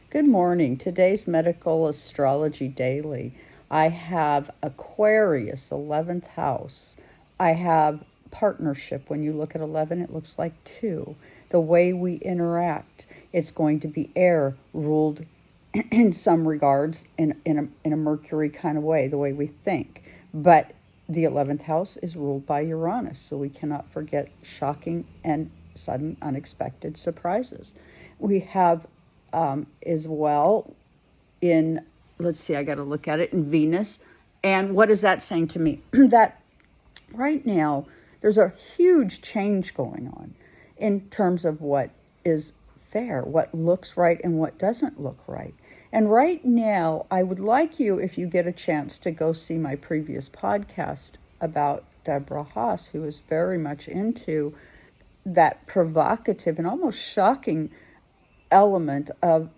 Good morning. Today's Medical Astrology Daily. I have Aquarius, 11th house. I have partnership. When you look at 11, it looks like 2. The way we interact, it's going to be air, ruled in some regards in a Mercury kind of way, the way we think. But the 11th house is ruled by Uranus, so we cannot forget shocking and sudden unexpected surprises. We have as well in, let's see, I got to look at it, in Venus. And what is that saying to me? That right now there's a huge change going on in terms of what is fair, what looks right and what doesn't look right. And right now, I would like you, if you get a chance, to go see my previous podcast about Debra Haas, who is very much into that provocative and almost shocking element of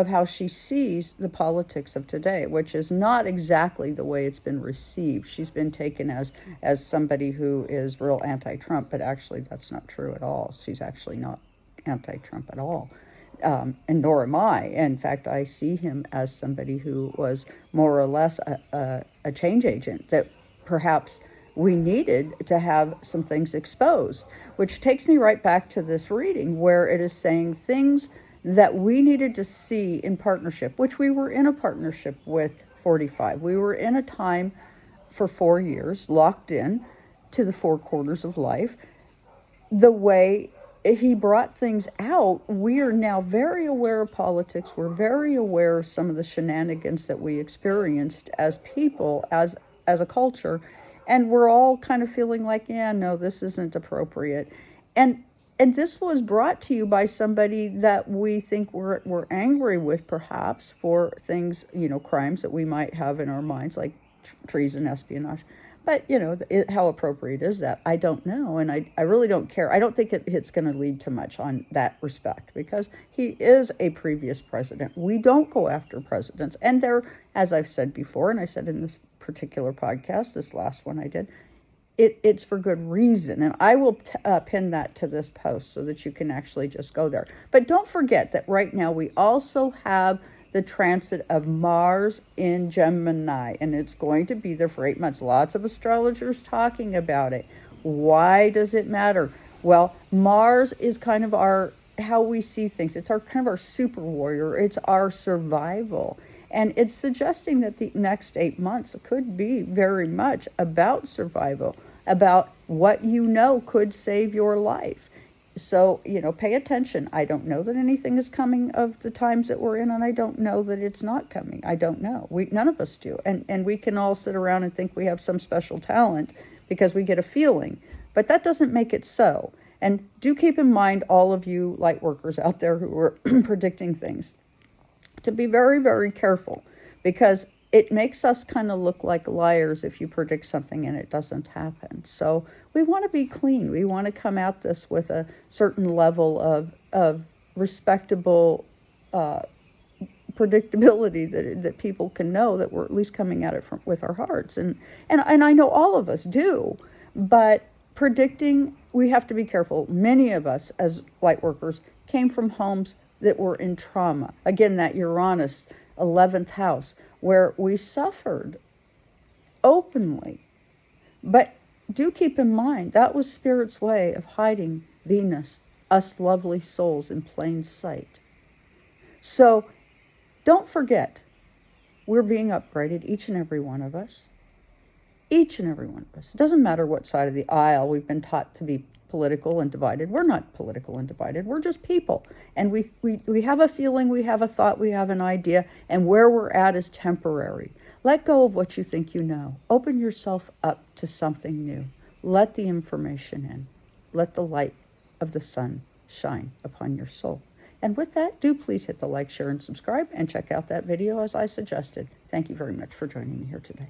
how she sees the politics of today, which is not exactly the way it's been received. She's been taken as somebody who is real anti-Trump, but actually that's not true at all. She's actually not anti-Trump at all. And nor am I. In fact, I see him as somebody who was more or less a change agent that perhaps we needed to have some things exposed, which takes me right back to this reading where it is saying things that we needed to see in partnership, which we were in a partnership with 45. We were in a time for 4 years, locked in to the 4 corners of life. The way he brought things out, we are now very aware of politics. We're very aware of some of the shenanigans that we experienced as people, as a culture. And we're all kind of feeling like, yeah, no, this isn't appropriate. And this was brought to you by somebody that we think we're angry with, perhaps, for things, crimes that we might have in our minds, like treason, espionage. But, how appropriate is that? I don't know, and I really don't care. I don't think it's going to lead to much on that respect, because he is a previous president. We don't go after presidents. And they're, as I've said before, and I said in this particular podcast, this last one I did, it's for good reason. And I will pin that to this post so that you can actually just go there. But don't forget that right now we also have the transit of Mars in Gemini, and it's going to be there for 8 months. Lots of astrologers talking about it. Why does it matter? Well, Mars is kind of how we see things. It's our super warrior. It's our survival. And it's suggesting that the next 8 months could be very much about survival, about what could save your life. So, pay attention. I don't know that anything is coming of the times that we're in, and I don't know that it's not coming. I don't know. None of us do. And we can all sit around and think we have some special talent because we get a feeling. But that doesn't make it so. And do keep in mind, all of you light workers out there who are predicting things, to be very, very careful, because it makes us kind of look like liars if you predict something and it doesn't happen. So we want to be clean. We want to come at this with a certain level of respectable predictability that people can know that we're at least coming at it with our hearts. And I know all of us do, but predicting, we have to be careful. Many of us as light workers came from homes that were in trauma. Again, that Uranus 11th house, where we suffered openly. But do keep in mind, that was Spirit's way of hiding Venus, us lovely souls, in plain sight. So don't forget, we're being upgraded, each and every one of us. Each and every one of us. It doesn't matter what side of the aisle we've been taught to be political and divided. We're not political and divided. We're just people. And we have a feeling, we have a thought, we have an idea, and where we're at is temporary. Let go of what you think you know. Open yourself up to something new. Let the information in. Let the light of the sun shine upon your soul. And with that, do please hit the like, share, and subscribe, and check out that video as I suggested. Thank you very much for joining me here today.